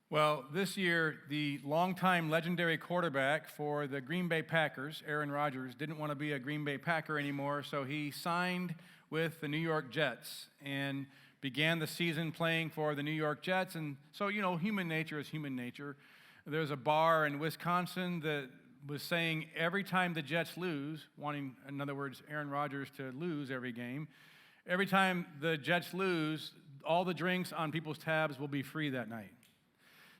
Well, this year, the longtime legendary quarterback for the Green Bay Packers, Aaron Rodgers, didn't want to be a Green Bay Packer anymore, so he signed with the New York Jets and began the season playing for the New York Jets. And so, human nature is human nature. There's a bar in Wisconsin that was saying every time the Jets lose, wanting, in other words, Aaron Rodgers to lose every game, every time the Jets lose, all the drinks on people's tabs will be free that night.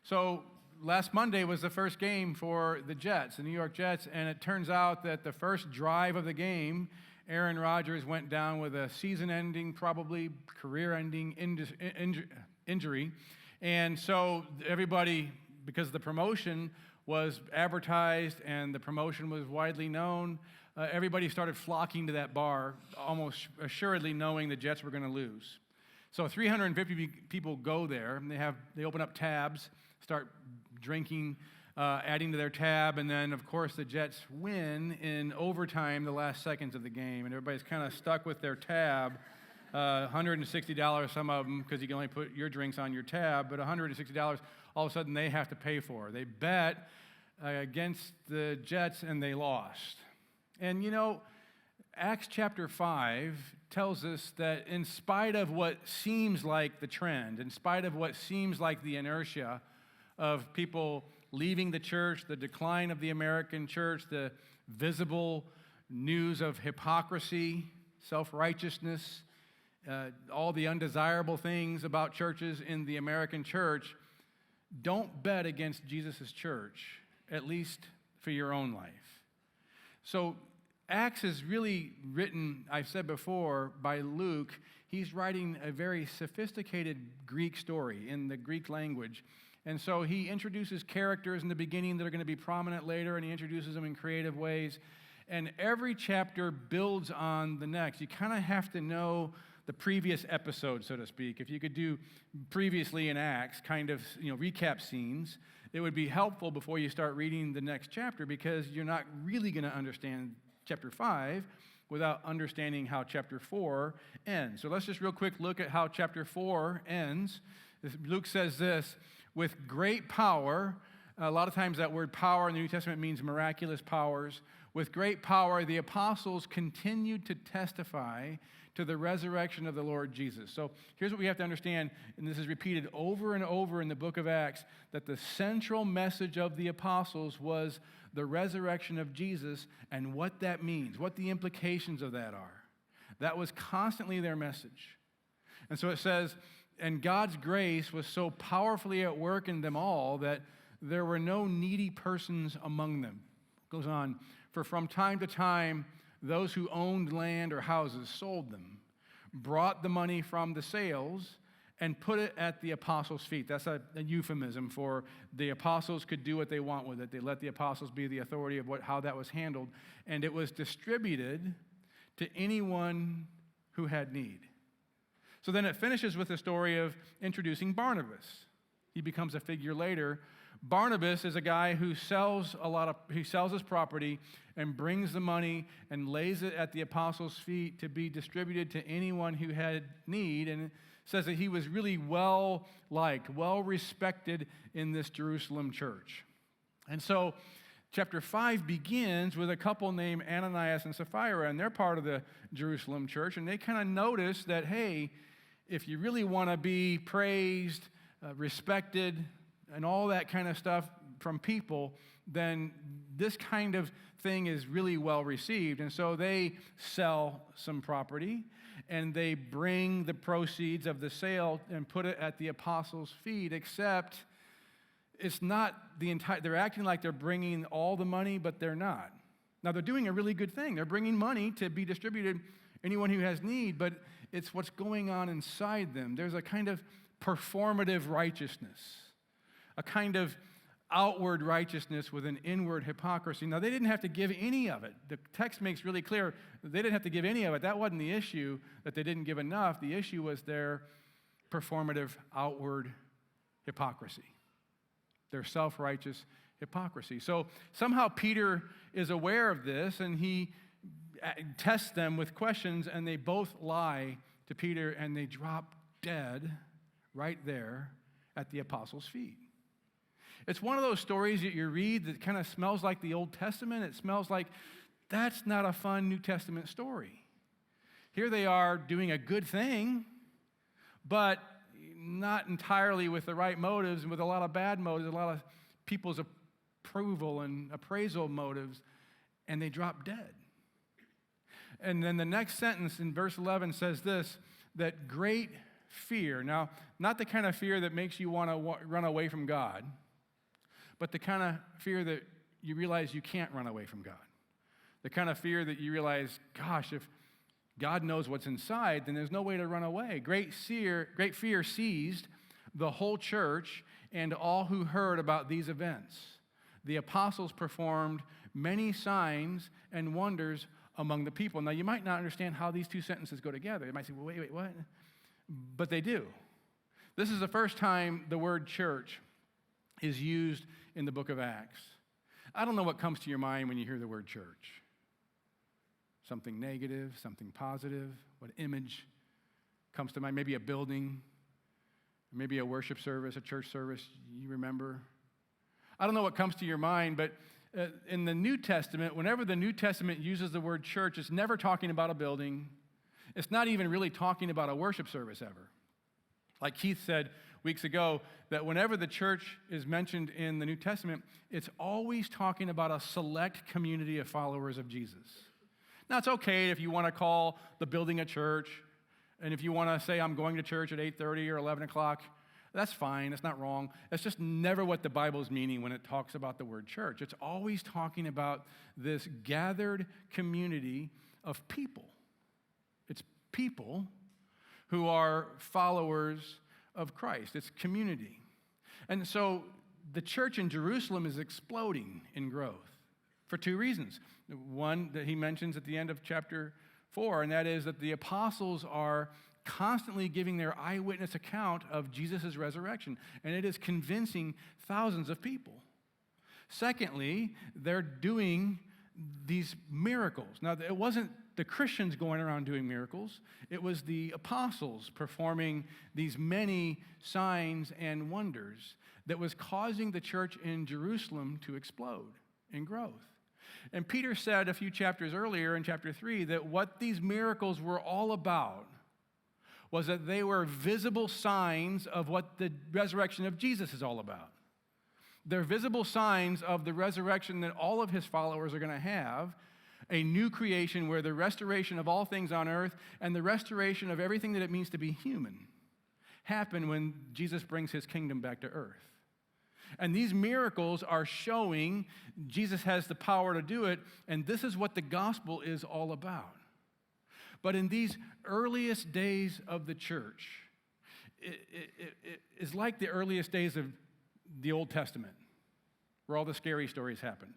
So last Monday was the first game for the Jets, the New York Jets, and it turns out that the first drive of the game, Aaron Rodgers went down with a season-ending, probably career-ending injury. And so everybody, because the promotion was advertised and the promotion was widely known, everybody started flocking to that bar, almost assuredly knowing the Jets were going to lose. So 350 people go there, and they open up tabs, start drinking, adding to their tab, and then, of course, the Jets win in overtime the last seconds of the game, and everybody's kind of stuck with their tab, $160, some of them, because you can only put your drinks on your tab, but $160, all of a sudden they have to pay for. They bet against the Jets, and they lost. And, Acts chapter 5 tells us that in spite of what seems like the trend, in spite of what seems like the inertia of people leaving the church, the decline of the American church, the visible news of hypocrisy, self-righteousness, all the undesirable things about churches in the American church, don't bet against Jesus' church, at least for your own life. So Acts is really written, I've said before, by Luke. He's writing a very sophisticated Greek story in the Greek language. And so he introduces characters in the beginning that are going to be prominent later, and he introduces them in creative ways. And every chapter builds on the next. You kind of have to know the previous episode, so to speak. If you could do previously in Acts, kind of, recap scenes, it would be helpful before you start reading the next chapter, because you're not really going to understand chapter 5 without understanding how chapter 4 ends. So let's just real quick look at how chapter 4 ends. Luke says this: with great power, a lot of times that word power in the New Testament means miraculous powers. With great power, the apostles continued to testify to the resurrection of the Lord Jesus. So here's what we have to understand, and this is repeated over and over in the book of Acts, that the central message of the apostles was the resurrection of Jesus and what that means, what the implications of that are. That was constantly their message. And so it says, and God's grace was so powerfully at work in them all that there were no needy persons among them. It goes on, for from time to time, those who owned land or houses sold them, brought the money from the sales, and put it at the apostles' feet. That's a euphemism for the apostles could do what they want with it. They let the apostles be the authority of how that was handled. And it was distributed to anyone who had need. So then it finishes with the story of introducing Barnabas. He becomes a figure later. Barnabas is a guy who sells his property and brings the money and lays it at the apostles' feet to be distributed to anyone who had need. And it says that he was really well-liked, well-respected in this Jerusalem church. And so chapter 5 begins with a couple named Ananias and Sapphira, and they're part of the Jerusalem church, and they kind of notice that, hey, if you really want to be praised, respected, and all that kind of stuff from people, then this kind of thing is really well received. And so they sell some property, and they bring the proceeds of the sale and put it at the apostles' feet, except it's not the entire, they're acting like they're bringing all the money, but they're not. Now, they're doing a really good thing. They're bringing money to be distributed anyone who has need, but it's what's going on inside them. There's a kind of performative righteousness, a kind of outward righteousness with an inward hypocrisy. Now, they didn't have to give any of it. The text makes really clear that they didn't have to give any of it. That wasn't the issue, that they didn't give enough. The issue was their performative outward hypocrisy, their self-righteous hypocrisy. So somehow Peter is aware of this, and he tests them with questions, and they both lie to Peter, and they drop dead right there at the apostles' feet. It's one of those stories that you read that kind of smells like the Old Testament. It smells like that's not a fun New Testament story. Here they are doing a good thing, but not entirely with the right motives and with a lot of bad motives, a lot of people's approval and appraisal motives, and they drop dead. And then the next sentence in verse 11 says this, that great fear, now, not the kind of fear that makes you want to run away from God, but the kind of fear that you realize you can't run away from God. The kind of fear that you realize, gosh, if God knows what's inside, then there's no way to run away. Great fear seized the whole church and all who heard about these events. The apostles performed many signs and wonders among the people. Now, you might not understand how these two sentences go together. You might say, well, wait, what? But they do. This is the first time the word church is used in the book of Acts. I don't know what comes to your mind when you hear the word church. Something negative, something positive. What image comes to mind? Maybe a building, maybe a worship service, a church service you remember. I don't know what comes to your mind, but in the New Testament, whenever the New Testament uses the word church, it's never talking about a building. It's not even really talking about a worship service ever. Like Keith said weeks ago, that whenever the church is mentioned in the New Testament, it's always talking about a select community of followers of Jesus. Now, it's okay if you want to call the building a church, and if you want to say, I'm going to church at 8:30 or 11 o'clock, that's fine. It's not wrong. It's just never what the Bible's meaning when it talks about the word church. It's always talking about this gathered community of people. It's people who are followers of Christ. It's community. And so the church in Jerusalem is exploding in growth for two reasons. One that he mentions at the end of chapter 4, and that is that the apostles are constantly giving their eyewitness account of Jesus' resurrection, and it is convincing thousands of people. Secondly, they're doing these miracles. Now, it wasn't the Christians going around doing miracles. It was the apostles performing these many signs and wonders that was causing the church in Jerusalem to explode in growth. And Peter said a few chapters earlier in chapter 3 that what these miracles were all about was that they were visible signs of what the resurrection of Jesus is all about. They're visible signs of the resurrection that all of his followers are going to have, a new creation where the restoration of all things on earth and the restoration of everything that it means to be human happen when Jesus brings his kingdom back to earth. And these miracles are showing Jesus has the power to do it, and this is what the gospel is all about. But in these earliest days of the church, it is like the earliest days of the Old Testament, where all the scary stories happened.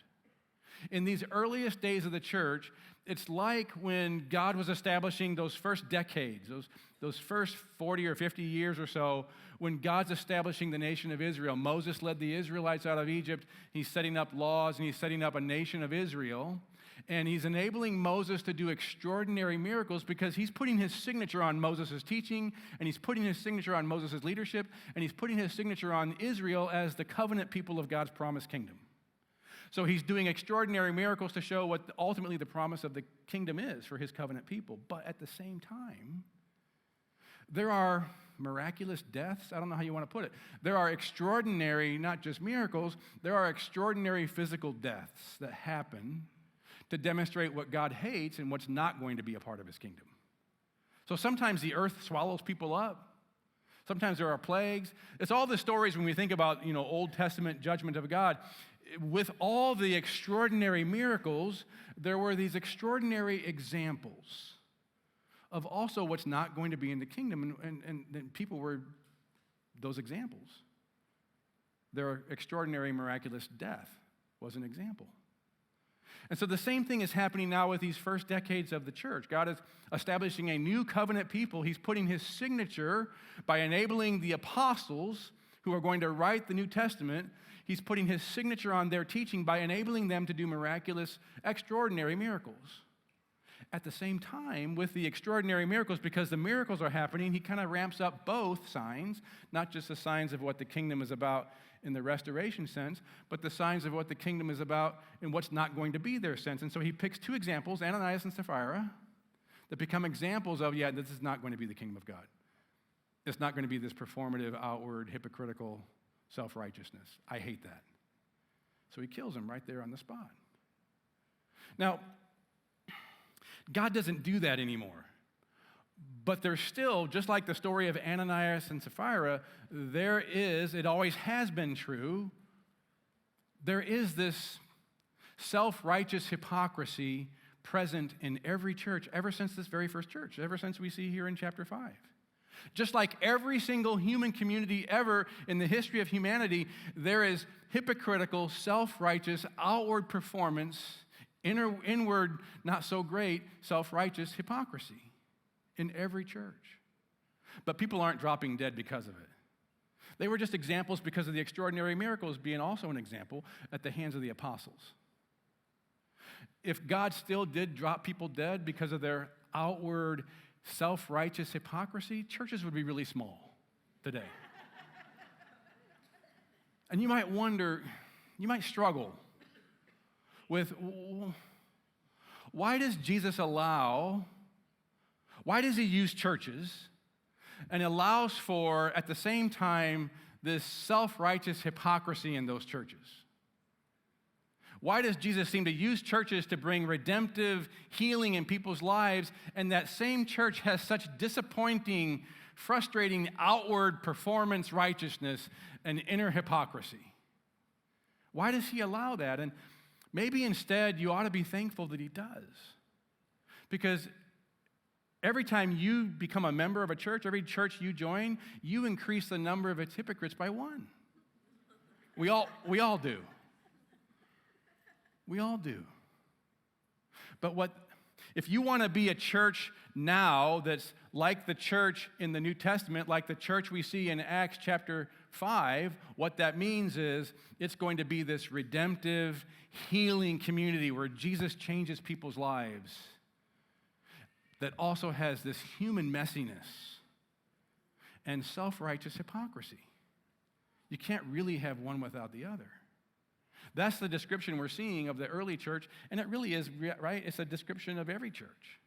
In these earliest days of the church, it's like when God was establishing those first decades, those first 40 or 50 years or so, when God's establishing the nation of Israel. Moses led the Israelites out of Egypt. He's setting up laws, and he's setting up a nation of Israel. And he's enabling Moses to do extraordinary miracles because he's putting his signature on Moses' teaching, and he's putting his signature on Moses' leadership, and he's putting his signature on Israel as the covenant people of God's promised kingdom. So he's doing extraordinary miracles to show what ultimately the promise of the kingdom is for his covenant people. But at the same time, there are miraculous deaths. I don't know how you want to put it. There are extraordinary, not just miracles, there are extraordinary physical deaths that happen to demonstrate what God hates and what's not going to be a part of his kingdom. So sometimes the earth swallows people up. Sometimes there are plagues. It's all the stories when we think about, Old Testament judgment of God. With all the extraordinary miracles, there were these extraordinary examples of also what's not going to be in the kingdom, and people were those examples. Their extraordinary miraculous death was an example. And so the same thing is happening now with these first decades of the church. God is establishing a new covenant people. He's putting his signature by enabling the apostles who are going to write the New Testament. He's putting his signature on their teaching by enabling them to do miraculous, extraordinary miracles. At the same time, with the extraordinary miracles, because the miracles are happening, he kind of ramps up both signs, not just the signs of what the kingdom is about in the restoration sense, but the signs of what the kingdom is about in what's not going to be their sense. And so he picks two examples, Ananias and Sapphira, that become examples of, yeah, this is not going to be the kingdom of God. It's not going to be this performative, outward, hypocritical self-righteousness. I hate that. So he kills him right there on the spot. Now, God doesn't do that anymore. But there's still, just like the story of Ananias and Sapphira, there is, it always has been true, there is this self-righteous hypocrisy present in every church ever since this very first church, ever since we see here in chapter 5. Just like every single human community ever in the history of humanity, there is hypocritical, self-righteous, outward performance, inward, not so great, self-righteous hypocrisy in every church. But people aren't dropping dead because of it. They were just examples because of the extraordinary miracles being also an example at the hands of the apostles. If God still did drop people dead because of their outward, self-righteous hypocrisy, churches would be really small today. And you might wonder, you might struggle with, why does Jesus allow, why does he use churches and allows for, at the same time, this self-righteous hypocrisy in those churches? Why does Jesus seem to use churches to bring redemptive healing in people's lives, and that same church has such disappointing, frustrating outward performance righteousness and inner hypocrisy? Why does he allow that? And maybe instead you ought to be thankful that he does. Because every time you become a member of a church, every church you join, you increase the number of its hypocrites by one. We all do. We all do. But if you want to be a church now that's like the church in the New Testament, like the church we see in Acts chapter 5, what that means is it's going to be this redemptive, healing community where Jesus changes people's lives that also has this human messiness and self-righteous hypocrisy. You can't really have one without the other. That's the description we're seeing of the early church, and it really is, right? It's a description of every church.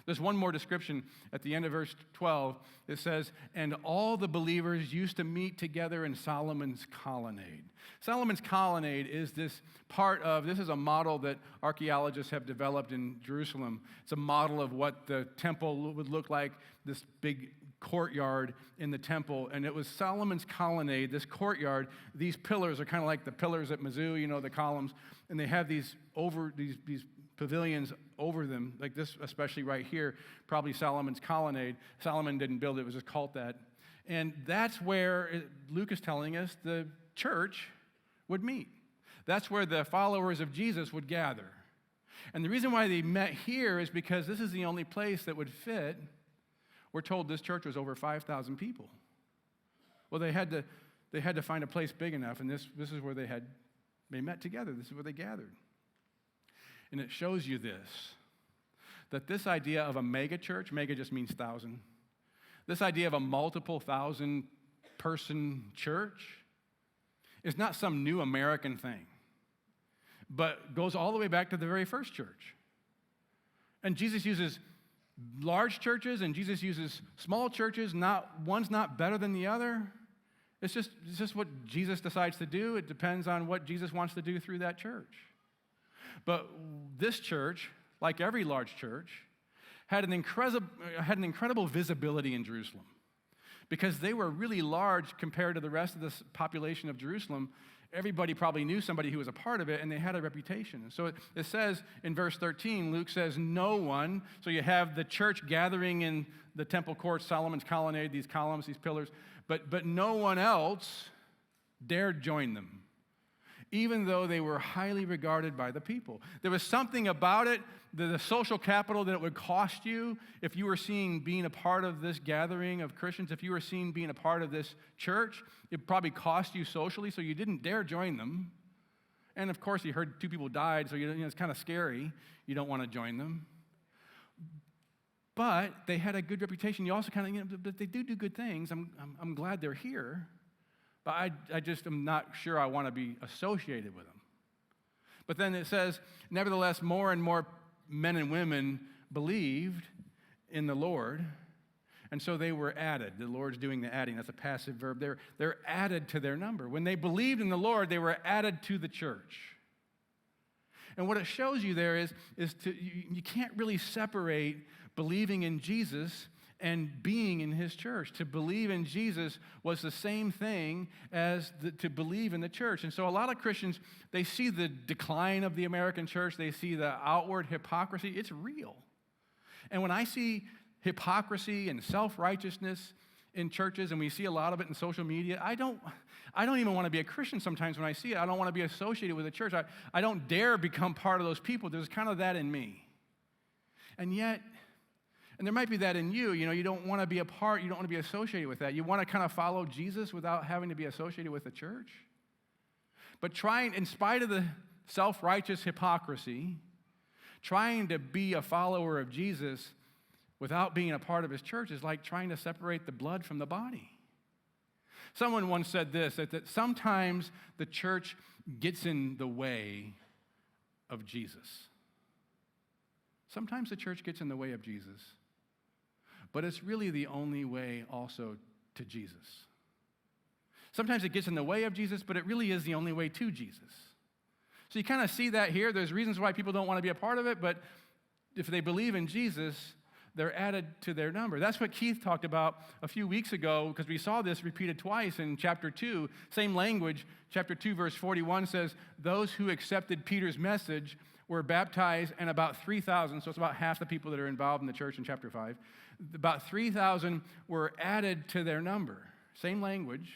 There's one more description at the end of verse 12. It says, and all the believers used to meet together in Solomon's colonnade. Solomon's colonnade is this is a model that archaeologists have developed in Jerusalem. It's a model of what the temple would look like, this big courtyard in the temple, and it was Solomon's colonnade, this courtyard. These pillars are kind of like the pillars at Mizzou, the columns, and they have these pavilions over them, like this, especially right here, probably Solomon's colonnade. Solomon didn't build it, it was just called that. And that's where Luke is telling us the church would meet. That's where the followers of Jesus would gather. And the reason why they met here is because this is the only place that would fit. We're told this church was over 5,000 people. Well, they had to find a place big enough, and this is where they met together. This is where they gathered. And it shows you that this idea of a mega church, mega just means thousand, this idea of a multiple thousand person church is not some new American thing, but goes all the way back to the very first church. And Jesus uses large churches and Jesus uses small churches. One's not better than the other. It's just what Jesus decides to do. It depends on what Jesus wants to do through that church. But this church, like every large church, had an incredible visibility in Jerusalem because they were really large compared to the rest of the population of Jerusalem. Everybody probably knew somebody who was a part of it, and they had a reputation. So it says in verse 13, Luke says, no one, so you have the church gathering in the temple courts, Solomon's colonnade, these columns, these pillars, but no one else dared join them, even though they were highly regarded by the people. There was something about it, the social capital that it would cost you if you were seen being a part of this gathering of Christians, if you were seen being a part of this church, it probably cost you socially, so you didn't dare join them. And of course, you heard 2 people died, so it's kind of scary. You don't want to join them. But they had a good reputation. You also kind of, but they do good things. I'm glad they're here, but I just am not sure I want to be associated with them. But then it says, nevertheless, more and more men and women believed in the Lord, and so they were added. The Lord's doing the adding. That's a passive verb. They're added to their number. When they believed in the Lord, they were added to the church. And what it shows you there is you can't really separate believing in Jesus and being in his church. To believe in Jesus was the same thing as to believe in the church. And so a lot of Christians, they see the decline of the American church. They see the outward hypocrisy. It's real. And when I see hypocrisy and self-righteousness in churches, and we see a lot of it in social media, I don't even want to be a Christian sometimes when I see it. I don't want to be associated with a church. I don't dare become part of those people. There's kind of that in me. And yet, and there might be that in you, you don't want to be a part, you don't want to be associated with that. You want to kind of follow Jesus without having to be associated with the church. But trying, in spite of the self-righteous hypocrisy, trying to be a follower of Jesus without being a part of his church is like trying to separate the blood from the body. Someone once said this, that sometimes the church gets in the way of Jesus. Sometimes the church gets in the way of Jesus, but it's really the only way also to Jesus. Sometimes it gets in the way of Jesus, but it really is the only way to Jesus. So you kind of see that here. There's reasons why people don't want to be a part of it, but if they believe in Jesus, they're added to their number. That's what Keith talked about a few weeks ago, because we saw this repeated twice in chapter 2. Same language. Chapter 2, verse 41 says, those who accepted Peter's message were baptized, and about 3,000, so it's about half the people that are involved in the church in chapter 5, about 3,000 were added to their number. Same language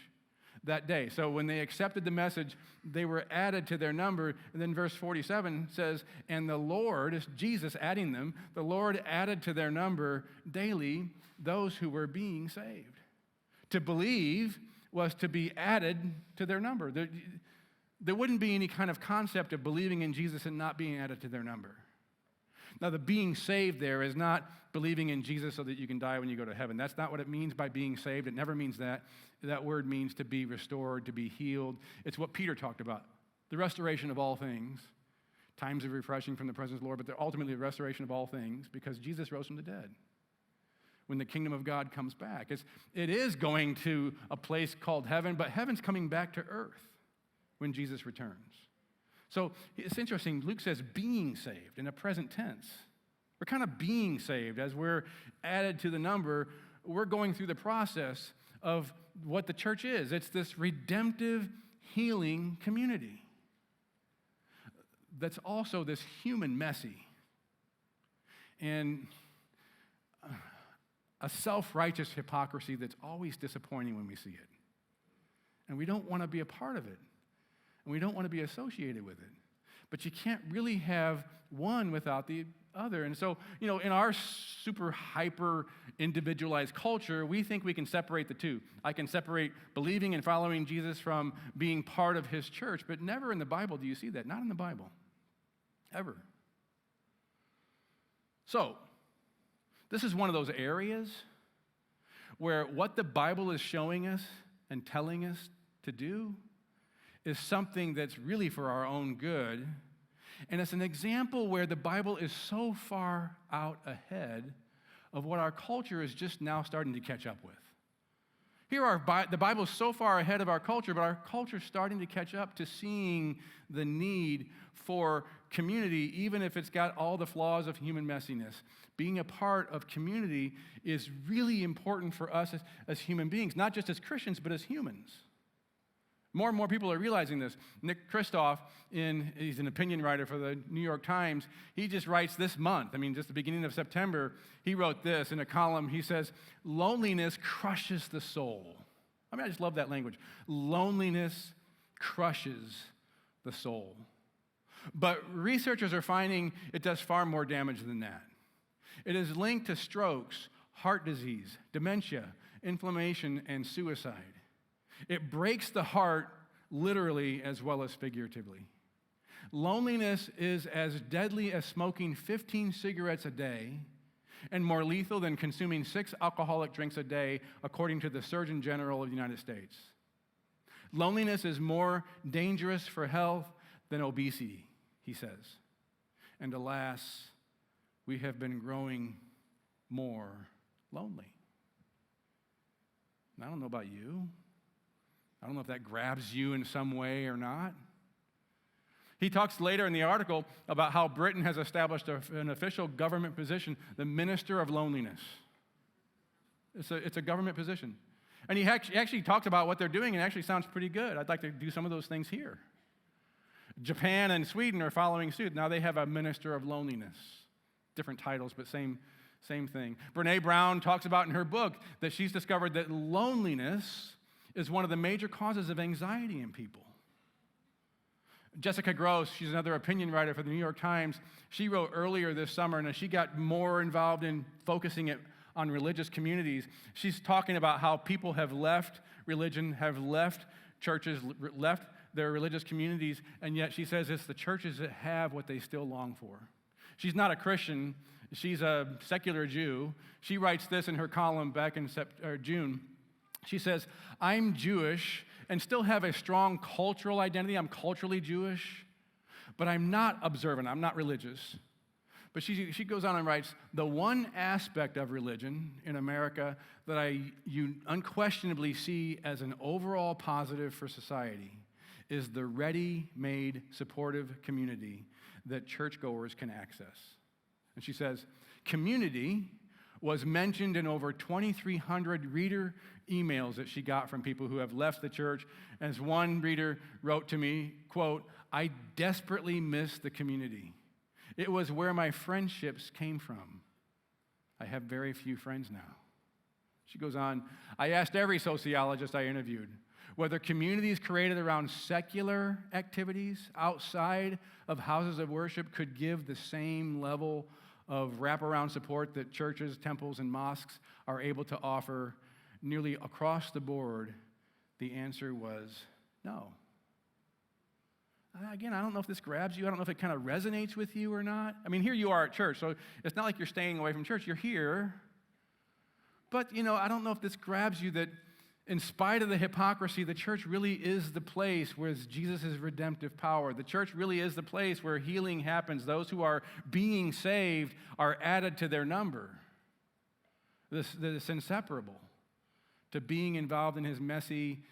that day. So when they accepted the message, they were added to their number. And then verse 47 says, and the Lord, it's Jesus adding them, the Lord added to their number daily those who were being saved. To believe was to be added to their number. There wouldn't be any kind of concept of believing in Jesus and not being added to their number. Now, the being saved there is not believing in Jesus so that you can die when you go to heaven. That's not what it means by being saved. It never means that. That word means to be restored, to be healed. It's what Peter talked about, the restoration of all things, times of refreshing from the presence of the Lord, but ultimately the restoration of all things because Jesus rose from the dead. When the kingdom of God comes back, it is going to a place called heaven, but heaven's coming back to earth when Jesus returns. So it's interesting, Luke says being saved in a present tense. We're kind of being saved as we're added to the number. We're going through the process of what the church is. It's this redemptive, healing community that's also this human messy and a self-righteous hypocrisy that's always disappointing when we see it. And we don't want to be a part of it. And we don't want to be associated with it. But you can't really have one without the other. And so, in our super hyper individualized culture, we think we can separate the two. I can separate believing and following Jesus from being part of his church, but never in the Bible do you see that. Not in the Bible. Ever. So, this is one of those areas where what the Bible is showing us and telling us to do is something that's really for our own good. And it's an example where the Bible is so far out ahead of what our culture is just now starting to catch up with. Here, the Bible is so far ahead of our culture, but our culture is starting to catch up to seeing the need for community, even if it's got all the flaws of human messiness. Being a part of community is really important for us as human beings, not just as Christians, but as humans. More and more people are realizing this. Nick Kristof, he's an opinion writer for the New York Times. He just writes this month, just the beginning of September, he wrote this in a column. He says, loneliness crushes the soul. I just love that language. Loneliness crushes the soul. But researchers are finding it does far more damage than that. It is linked to strokes, heart disease, dementia, inflammation, and suicide. It breaks the heart literally as well as figuratively. Loneliness is as deadly as smoking 15 cigarettes a day and more lethal than consuming 6 alcoholic drinks a day, according to the Surgeon General of the United States. Loneliness is more dangerous for health than obesity, he says. And alas, we have been growing more lonely. And I don't know about you. I don't know if that grabs you in some way or not. He talks later in the article about how Britain has established an official government position, the Minister of Loneliness. It's a government position. And he actually talks about what they're doing, and it actually sounds pretty good. I'd like to do some of those things here. Japan and Sweden are following suit. Now they have a Minister of Loneliness. Different titles, but same thing. Brene Brown talks about in her book that she's discovered that loneliness is one of the major causes of anxiety in people. Jessica Gross, she's another opinion writer for the New York Times. She wrote earlier this summer, and as she got more involved in focusing it on religious communities, she's talking about how people have left religion, have left churches, left their religious communities, and yet she says it's the churches that have what they still long for. She's not a Christian. She's a secular Jew. She writes this in her column back in June. She says, "I'm Jewish and still have a strong cultural identity. I'm culturally Jewish, but I'm not observant. I'm not religious." But she goes on and writes, "The one aspect of religion in America that you unquestionably see as an overall positive for society is the ready-made supportive community that churchgoers can access." And she says, community was mentioned in over 2,300 reader emails that she got from people who have left the church. As one reader wrote to me, quote, "I desperately miss the community. It was where my friendships came from. I have very few friends now." She goes on, "I asked every sociologist I interviewed whether communities created around secular activities outside of houses of worship could give the same level of wraparound support that churches, temples, and mosques are able to offer nearly across the board. The answer was no." Again, I don't know if this grabs you. I don't know if it kind of resonates with you or not. I mean, here you are at church, so it's not like you're staying away from church. You're here. But, I don't know if this grabs you that in spite of the hypocrisy, the church really is the place where Jesus' redemptive power. The church really is the place where healing happens. Those who are being saved are added to their number. This is inseparable to being involved in his messy,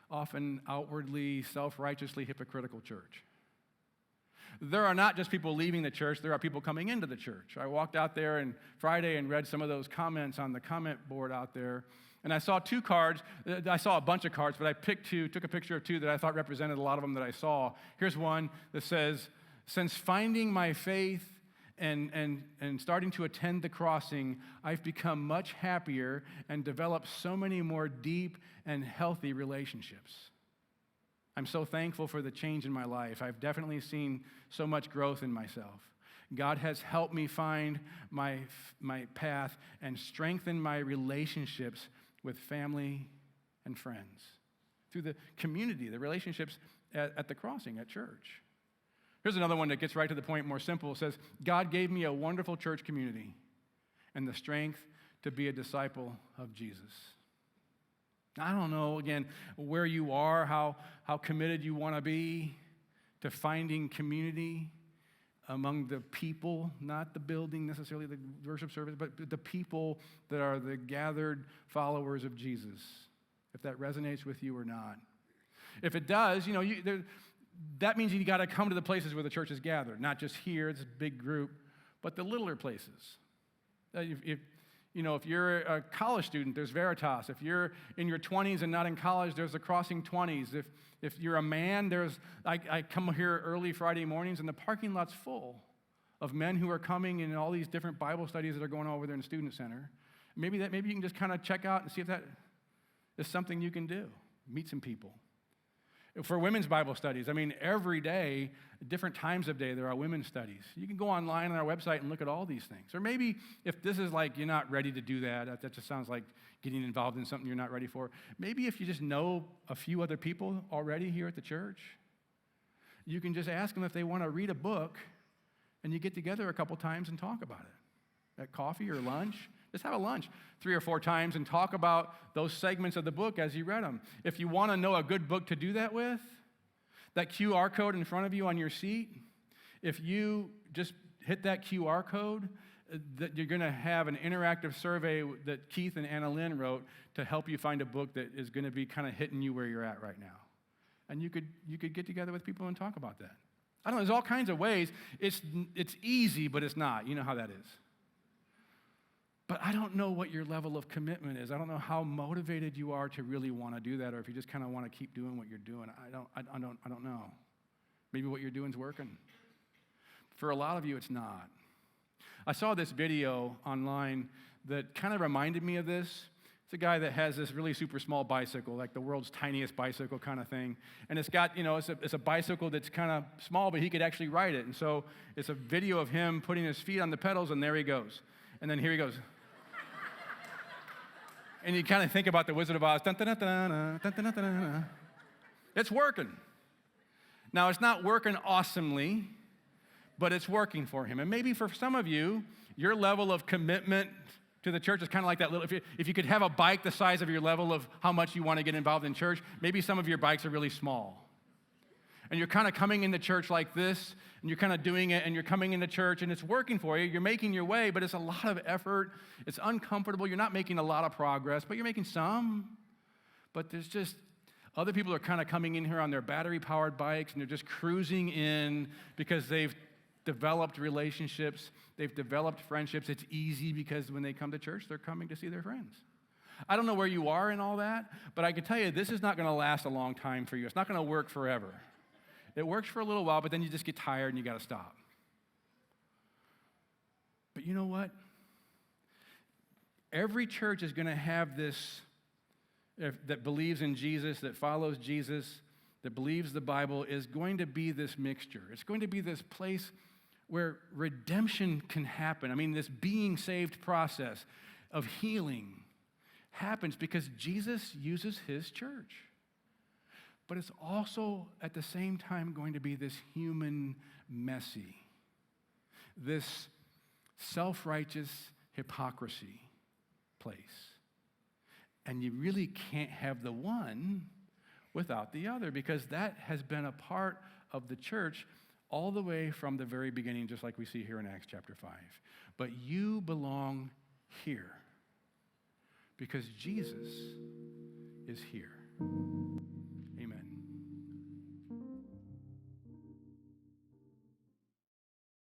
often outwardly, self-righteously hypocritical church. There are not just people leaving the church, there are people coming into the church. I walked out there on Friday and read some of those comments on the comment board out there, and I saw 2 cards. I saw a bunch of cards, but I picked 2, took a picture of 2 that I thought represented a lot of them that I saw. Here's one that says, "Since finding my faith and starting to attend the crossing, I've become much happier and developed so many more deep and healthy relationships. I'm so thankful for the change in my life. I've definitely seen so much growth in myself. God has helped me find my path and strengthen my relationships with family and friends through the community, the relationships at the crossing, at church." Here's another one that gets right to the point, more simple. It says, "God gave me a wonderful church community and the strength to be a disciple of Jesus." I don't know, again, where you are, how committed you want to be to finding community among the people, not the building necessarily, the worship service, but the people that are the gathered followers of Jesus, if that resonates with you or not. If it does, that means you got to come to the places where the church is gathered, not just here, it's a big group, but the littler places. If you're a college student, there's Veritas. If you're in your 20s and not in college, there's the Crossing 20s. If you're a man, I come here early Friday mornings, and the parking lot's full of men who are coming in all these different Bible studies that are going on over there in the Student Center. Maybe you can just kind of check out and see if that is something you can do. Meet some people. For women's Bible studies, every day, different times of day, there are women's studies. You can go online on our website and look at all these things. Or maybe if this is like you're not ready to do that just sounds like getting involved in something you're not ready for. Maybe if you just know a few other people already here at the church, you can just ask them if they want to read a book, and you get together a couple times and talk about it. at coffee or lunch. Just have a lunch 3 or 4 times and talk about those segments of the book as you read them. If you want to know a good book to do that with, that QR code in front of you on your seat, if you just hit that QR code, that you're going to have an interactive survey that Keith and Anna Lynn wrote to help you find a book that is going to be kind of hitting you where you're at right now. And you could get together with people and talk about that. I don't know, there's all kinds of ways. It's easy, but it's not. You know how that is. But I don't know what your level of commitment is. I don't know how motivated you are to really want to do that, or if you just kind of want to keep doing what you're doing. I don't know. Maybe what you're doing is working. For a lot of you, it's not. I saw this video online that kind of reminded me of this. It's a guy that has this really super small bicycle, like the world's tiniest bicycle kind of thing. And it's got, it's a bicycle that's kind of small, but he could actually ride it. And so it's a video of him putting his feet on the pedals, and there he goes. And then here he goes. And you kind of think about the Wizard of Oz. Dun, dun, dun, dun, dun, dun, dun, dun, dun. It's working. Now, it's not working awesomely, but it's working for him. And maybe for some of you, your level of commitment to the church is kind of like that little, if you could have a bike the size of your level of how much you want to get involved in church, maybe some of your bikes are really small. And you're kind of coming into church like this, and you're kind of doing it, and you're coming into church, and it's working for you. You're making your way, but it's a lot of effort. It's uncomfortable. You're not making a lot of progress, but you're making some. But there's just, other people are kind of coming in here on their battery-powered bikes, and they're just cruising in because they've developed relationships. They've developed friendships. It's easy because when they come to church, they're coming to see their friends. I don't know where you are in all that, but I can tell you this is not going to last a long time for you. It's not going to work forever. It works for a little while, but then you just get tired and you got to stop. But you know what? Every church is going to have this that believes in Jesus, that follows Jesus, that believes the Bible, is going to be this mixture. It's going to be this place where redemption can happen. I mean, this being saved process of healing happens because Jesus uses his church. But it's also, at the same time, going to be this human messy, this self-righteous hypocrisy place. And you really can't have the one without the other, because that has been a part of the church all the way from the very beginning, just like we see here in Acts chapter 5. But you belong here because Jesus is here.